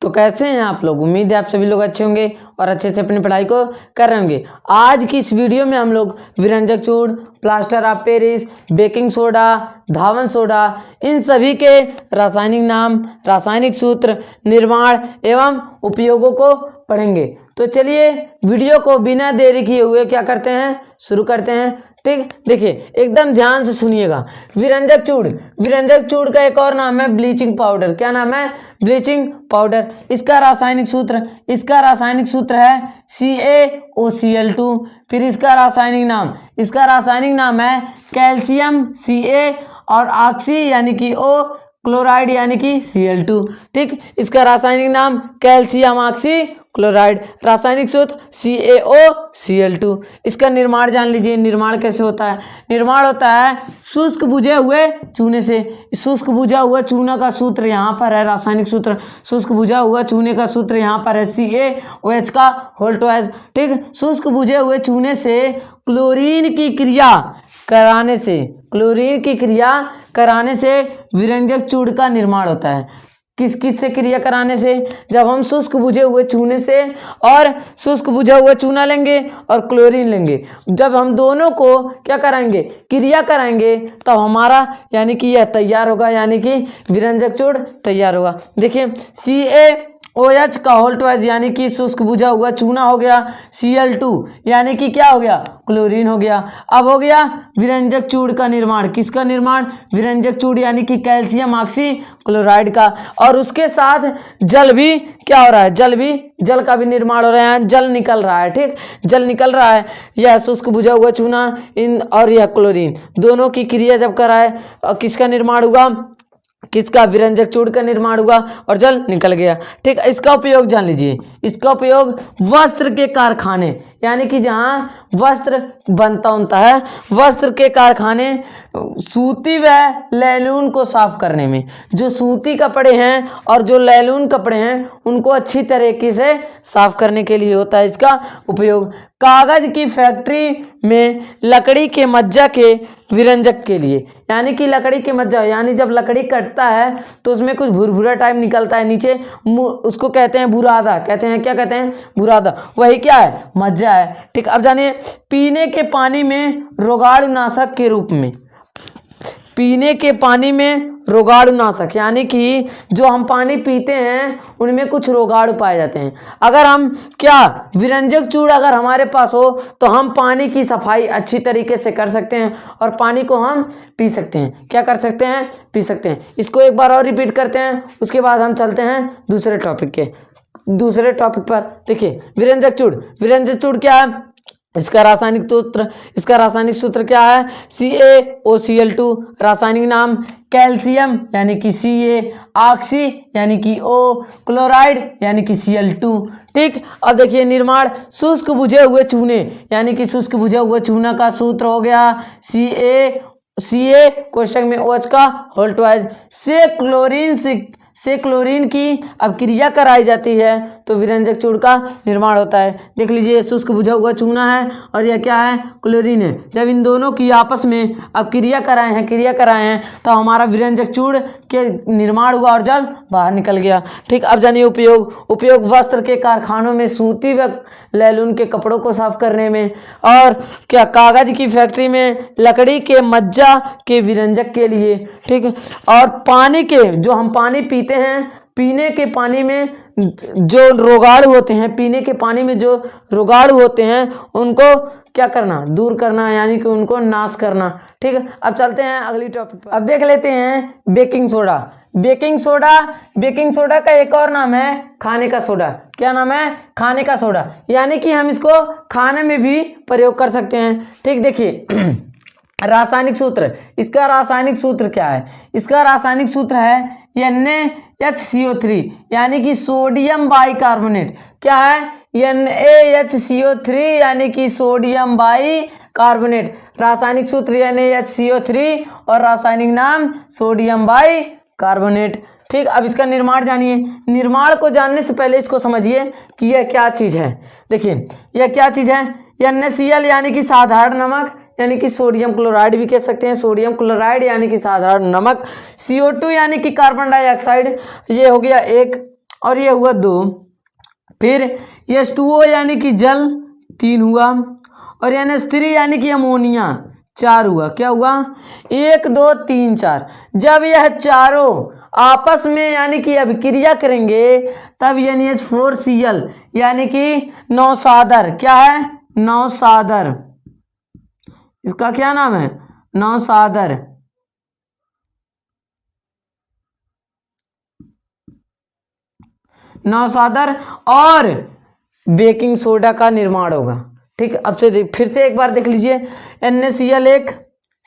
तो कैसे हैं आप लोग? उम्मीद है आप सभी लोग अच्छे होंगे और अच्छे से अपनी पढ़ाई को कर रहे होंगे। आज की इस वीडियो में हम लोग विरंजक चूर्ण, plaster of Paris, baking soda, धावन सोडा, इन सभी के रासायनिक नाम, रासायनिक सूत्र, निर्माण एवं उपयोगों को पढ़ेंगे। तो चलिए वीडियो को बिना देरी किए हुए क्या करते हैं, शुरू करते हैं। ठीक, देखिए एकदम ध्यान से सुनिएगा। विरंजक चूर्ण का एक और नाम है ब्लीचिंग पाउडर। क्या नाम है? Bleaching powder. इसका रासायनिक सूत्र है CaOCl2। फिर इसका रासायनिक नाम है कैल्शियम Ca और ऑक्सी यानी कि O, क्लोराइड यानी कि Cl2। ठीक, इसका रासायनिक नाम कैल्शियम ऑक्सी क्लोराइड, रासायनिक सूत्र CaOCl2। इसका निर्माण जान लीजिए। निर्माण कैसे होता है? निर्माण होता है शुष्क बुझे हुए चूने से। शुष्क बुझा हुआ चूना का सूत्र यहाँ पर है, रासायनिक सूत्र। शुष्क बुझा हुआ चूने का सूत्र यहाँ पर है CaOH का होल ट्वाइस। ठीक, शुष्क बुझे हुए चूने से क्लोरीन की क्रिया कराने से विरंजक चूर्ण का निर्माण होता है। किस से क्रिया कराने से? जब हम शुष्क बुझे हुए चूने से और शुष्क बुझा हुआ चूना लेंगे और क्लोरीन लेंगे, जब हम दोनों को क्या कराएंगे, क्रिया कराएंगे, तब हमारा यानी कि यह तैयार होगा, यानी कि विरंजक चूर्ण तैयार होगा। देखिए CaOH का होल ट्वाइस यानी कि शुष्क बुझा हुआ चूना हो गया, Cl2 यानी कि क्या हो गया, क्लोरीन हो गया। अब हो गया विरंजक चूर्ण का निर्माण। किसका निर्माण? विरंजक चूर्ण यानी कि कैल्शियम ऑक्सी क्लोराइड का। और उसके साथ जल भी क्या हो रहा है, जल का भी निर्माण हो रहा है, जल निकल रहा है। ठीक, जल निकल रहा है। यह शुष्क बुझा हुआ चूना और यह क्लोरीन दोनों की क्रिया जब कराए किसका निर्माण हुआ, किसका? विरंजक चूर्ण का निर्माण हुआ और जल निकल गया। ठीक, इसका उपयोग जान लीजिए। इसका उपयोग वस्त्र के कारखाने यानी कि जहाँ वस्त्र बनता है, वस्त्र के कारखाने सूती व लैलून को साफ करने में। जो सूती कपड़े हैं और जो लैलून कपड़े हैं उनको अच्छी तरीके से साफ करने के लिए होता है इसका उपयोग। कागज की फैक्ट्री में लकड़ी के मज्जा के विरंजक के लिए, यानी कि लकड़ी के मज्जा, यानी जब लकड़ी कटता है तो उसमें कुछ भुरभुरा टाइप निकलता है नीचे, उसको कहते हैं बुरादा। कहते हैं क्या? कहते हैं बुरादा। वही क्या है? मज्जा है। ठीक, अब जानिए पीने के पानी में रोगाणुनाशक के रूप में, पीने के पानी में रोगाणुनाशक यानी कि जो हम पानी पीते हैं उनमें कुछ रोगाणु पाए जाते हैं। अगर हम क्या विरंजक चूर्ण अगर हमारे पास हो तो हम पानी की सफाई अच्छी तरीके से कर सकते हैं और पानी को हम पी सकते हैं। क्या कर सकते हैं? पी सकते हैं। इसको एक बार और रिपीट करते हैं, उसके बाद हम चलते हैं दूसरे टॉपिक पर। देखिए विरंजक चूर्ण क्या है? इसका रासायनिक सूत्र क्या है? CaOCl2। रासायनिक नाम कैल्शियम यानी कि Ca, ऑक्सी यानी कि O, क्लोराइड यानी कि Cl2। ठीक, अब देखिए निर्माण शुष्क बुझे हुए चूने यानी कि शुष्क बुझा हुआ चूना का सूत्र हो गया Ca कोष्टक में OH का होल ट्वाइस से क्लोरीन की अब क्रिया कराई जाती है तो विरंजक चूर्ण का निर्माण होता है। देख लीजिए शुष्क बुझा हुआ चूना है और यह क्या है? क्लोरीन है। जब इन दोनों की आपस में अब क्रिया कराए हैं तो हमारा विरंजक चूर्ण के निर्माण हुआ और जल बाहर निकल गया। ठीक, अब जानिए उपयोग वस्त्र के कारखानों में सूती व लैलून के कपड़ों को साफ करने में, और क्या कागज की फैक्ट्री में लकड़ी के मज्जा के विरंजक के लिए। ठीक, और पानी के जो हम पानी पीते हैं, पीने के पानी में जो रोगाणु होते हैं उनको क्या करना? दूर करना, यानी कि उनको नाश करना। ठीक है, अब चलते हैं अगली टॉपिक पर। अब देख लेते हैं बेकिंग सोडा का एक और नाम है खाने का सोडा। क्या नाम है? खाने का सोडा, यानी कि हम इसको खाने में भी प्रयोग कर सकते हैं। ठीक, देखिए रासायनिक सूत्र, इसका रासायनिक सूत्र क्या है? इसका रासायनिक सूत्र है NaHCO3 यानी कि सोडियम बाइकार्बोनेट। क्या है? NaHCO3 यानी कि सोडियम बाइकार्बोनेट। रासायनिक सूत्र NaHCO3 और रासायनिक नाम सोडियम बाइकार्बोनेट। ठीक, अब इसका निर्माण जानिए। निर्माण को जानने से पहले इसको समझिए कि यह क्या चीज़ है। देखिए यह क्या चीज़ है? NaCl यानी कि साधारण नमक, यानी कि सोडियम क्लोराइड भी कह सकते हैं, सोडियम क्लोराइड यानी कि साधारण नमक। CO2 यानी कि कार्बन डाइऑक्साइड, ये हो गया एक। और ये हुआ 2। फिर H2O यानी कि जल 3 हुआ, और NH3 यानी कि अमोनिया 4 हुआ। क्या हुआ? 1 2 3 4। जब यह चारों आपस में यानी कि अभिक्रिया करेंगे तब NH4Cl यानी कि नौसादर, क्या है? नौसादर। इसका क्या नाम है? नौसादर। नौसादर और बेकिंग सोडा का निर्माण होगा। ठीक, अब से फिर से एक बार देख लीजिए। NaCl 1,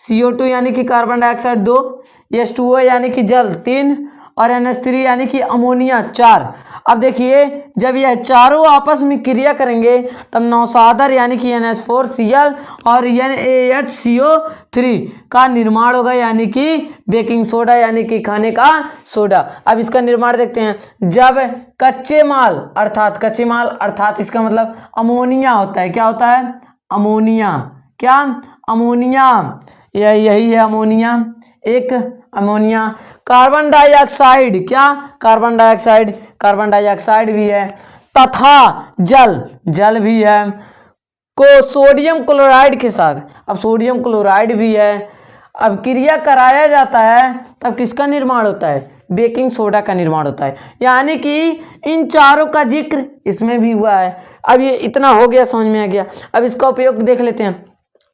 CO2 यानी कि कार्बन डाइऑक्साइड 2, H2O यानी कि जल 3 और NH3 यानी कि अमोनिया 4। अब देखिए जब यह चारों आपस में क्रिया करेंगे तब नौसादर यानी कि NH4Cl और NaHCO3 का निर्माण होगा, यानी कि बेकिंग सोडा यानी कि खाने का सोडा। अब इसका निर्माण देखते हैं। जब कच्चे माल अर्थात इसका मतलब अमोनिया होता है। क्या होता है? अमोनिया। क्या? अमोनिया। यही है अमोनिया। एक अमोनिया। कार्बन डाइऑक्साइड, क्या? कार्बन डाइऑक्साइड भी है, तथा जल भी है को सोडियम क्लोराइड के साथ। अब सोडियम क्लोराइड भी है। अब क्रिया कराया जाता है तब किसका निर्माण होता है? बेकिंग सोडा का निर्माण होता है। यानी कि इन चारों का जिक्र इसमें भी हुआ है। अब ये इतना हो गया, समझ में आ गया। अब इसका उपयोग देख लेते हैं।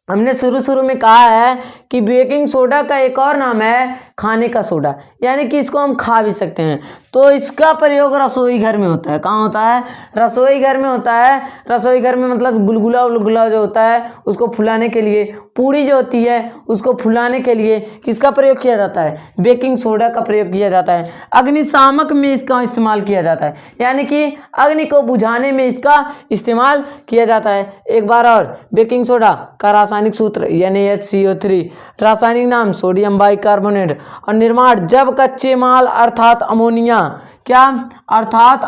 हमने शुरू में कहा है कि बेकिंग सोडा का एक और नाम है खाने का सोडा, यानी कि इसको हम खा भी सकते हैं। तो इसका प्रयोग रसोई घर में होता है। कहाँ होता है? रसोई घर में होता है। रसोई घर में मतलब गुलगुला जो होता है उसको फुलाने के लिए, पूड़ी जो होती है उसको फुलाने के लिए किसका प्रयोग किया जाता है? बेकिंग सोडा का प्रयोग किया जाता है। अग्निशामक में इसका इस्तेमाल किया जाता है, यानी कि अग्नि को बुझाने में इसका इस्तेमाल किया जाता है। एक बार और, बेकिंग सोडा का रासायनिक सूत्र NaHCO3, रासायनिक नाम सोडियम बाइकार्बोनेट, और निर्माण जब कच्चे माल अर्थात अमोनिया, क्या? अर्थात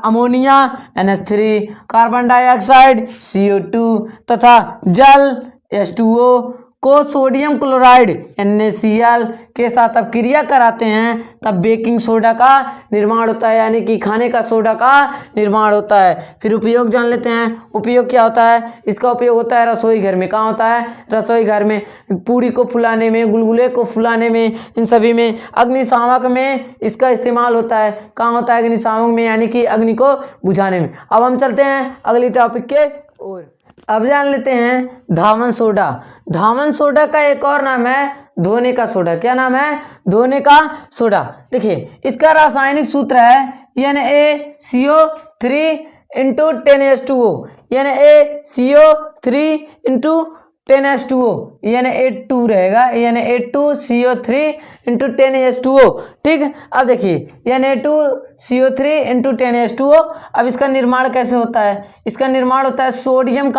ammonia NH3, carbon dioxide CO2 तथा जल H2O को सोडियम क्लोराइड NaCl के साथ अब क्रिया कराते हैं तब बेकिंग सोडा का निर्माण होता है, यानी कि खाने का सोडा का निर्माण होता है। फिर उपयोग जान लेते हैं। उपयोग क्या होता है? इसका उपयोग होता है रसोई घर में। कहाँ होता है? रसोई घर में। पूड़ी को फुलाने में, गुलगुले को फुलाने में, इन सभी में। अग्निशामक में इसका इस्तेमाल होता है। कहाँ होता है? अग्निशामक में, यानी कि अग्नि को बुझाने में। अब हम चलते हैं अगली टॉपिक के ओर। अब जान लेते हैं धावन सोडा। धावन सोडा का एक और नाम है धोने का सोडा। क्या नाम है? धोने का सोडा। देखिए इसका रासायनिक सूत्र है NaCO3 into 10H2O, NaCO3 into 10H2O, Na2 रहेगा, Na2CO3 इंटू 10H2O। ठीक, अब देखिए Na2CO3 इंटू 10H2O। अब इसका निर्माण कैसे होता है? इसका निर्माण होता है सोडियम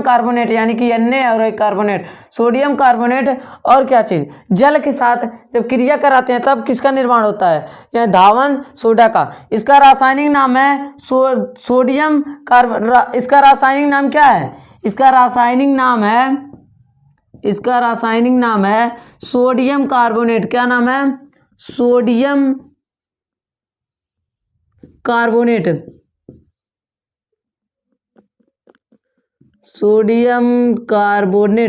कार्बोनेट यानी कि Na और कार्बोनेट, सोडियम कार्बोनेट और क्या चीज़? जल के साथ जब क्रिया कराते हैं तब किसका निर्माण होता है? यह धावन सोडा का। इसका रासायनिक नाम है सोडियम कार्ब। इसका रासायनिक नाम क्या है? इसका रासायनिक नाम है सोडियम कार्बोनेट। क्या नाम है? Sodium carbonate.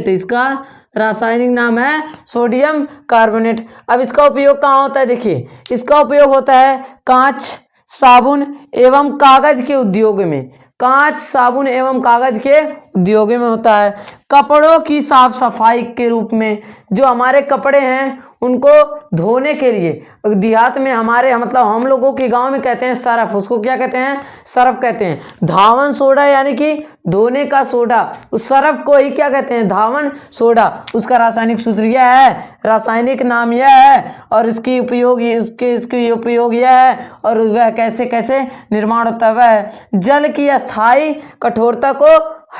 इसका रासायनिक नाम है सोडियम कार्बोनेट। अब इसका उपयोग कहाँ होता है? देखिए इसका उपयोग होता है कांच, साबुन एवं कागज के उद्योग में। कांच, साबुन एवं कागज के उद्योग में होता है। कपड़ों की साफ सफाई के रूप में, जो हमारे कपड़े हैं उनको धोने के लिए, देहात में हमारे मतलब हम लोगों के गांव में कहते हैं सरफ, उसको क्या कहते हैं? सरफ कहते हैं। धावन सोडा यानी कि धोने का सोडा, उस सरफ को ही क्या कहते हैं? धावन सोडा। उसका रासायनिक सूत्र यह है, रासायनिक नाम यह है, और इसकी उपयोग यह है, और वह कैसे कैसे निर्माण होता है? वह जल की अस्थायी कठोरता को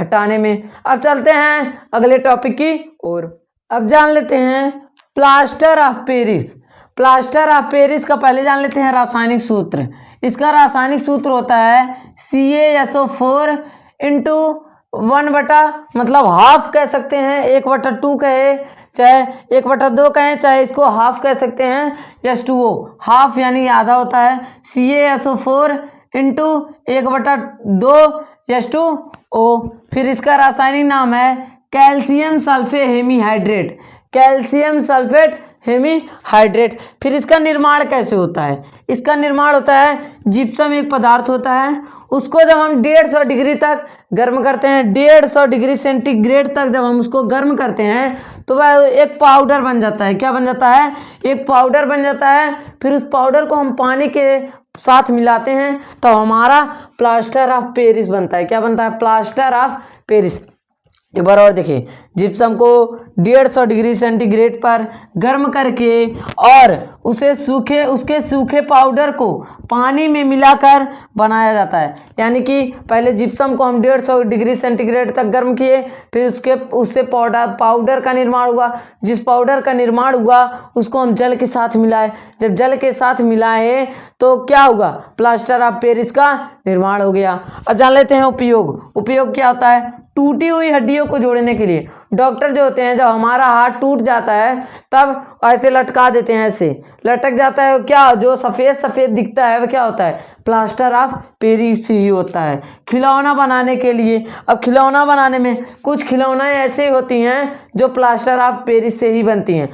हटाने में। अब चलते हैं अगले टॉपिक की ओर। अब जान लेते हैं plaster of Paris. Plaster of Paris का पहले जान लेते हैं रासायनिक सूत्र। इसका रासायनिक सूत्र होता है CaSO4 इंटू 1 बटा मतलब हाफ कह सकते हैं, 1/2 कहे चाहे 1/2 कहें, चाहे इसको हाफ कह सकते हैं, H2O हाफ यानी आधा होता है, CaSO4 इंटू 1/2 H2O। फिर इसका रासायनिक नाम है calcium sulphate hemihydrate, calcium sulphate hemihydrate. फिर इसका निर्माण कैसे होता है? इसका निर्माण होता है, जिप्सम एक पदार्थ होता है, उसको जब हम 150 डिग्री तक गर्म करते हैं, 150 डिग्री सेंटीग्रेड तक जब हम उसको गर्म करते हैं तो वह एक पाउडर बन जाता है। क्या बन जाता है? एक पाउडर बन जाता है। फिर उस पाउडर को हम पानी के साथ मिलाते हैं तो हमारा प्लास्टर ऑफ पेरिस बनता है। क्या बनता है? Plaster of Paris. एक बार और देखिए, जिप्सम को 150 डिग्री सेंटीग्रेड पर गर्म करके और उसके सूखे पाउडर को पानी में मिलाकर बनाया जाता है। यानी कि पहले जिप्सम को हम 150 डिग्री सेंटीग्रेड तक गर्म किए, फिर उससे पाउडर का निर्माण हुआ। जिस पाउडर का निर्माण हुआ उसको हम जल के साथ मिलाए। जब जल के साथ मिलाए तो क्या हुआ? प्लास्टर ऑफ पेरिस का निर्माण हो गया। अब जान लेते हैं उपयोग। उपयोग क्या होता है? टूटी हुई हड्डियों को जोड़ने के लिए डॉक्टर जो होते हैं, जब हमारा हाथ टूट जाता है तब ऐसे लटका देते हैं, ऐसे लटक जाता है, क्या जो सफ़ेद सफ़ेद दिखता है वह क्या होता है? प्लास्टर ऑफ पेरिस ही होता है। खिलौना बनाने के लिए, अब खिलौना बनाने में कुछ खिलौना ऐसे होती हैं जो प्लास्टर ऑफ पेरिस से ही बनती हैं।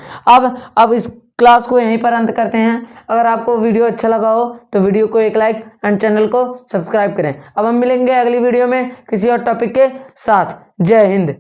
अब इस क्लास को यहीं पर अंत करते हैं। अगर आपको वीडियो अच्छा लगा हो तो वीडियो को एक लाइक एंड चैनल को सब्सक्राइब करें। अब हम मिलेंगे अगली वीडियो में किसी और टॉपिक के साथ। जय हिंद।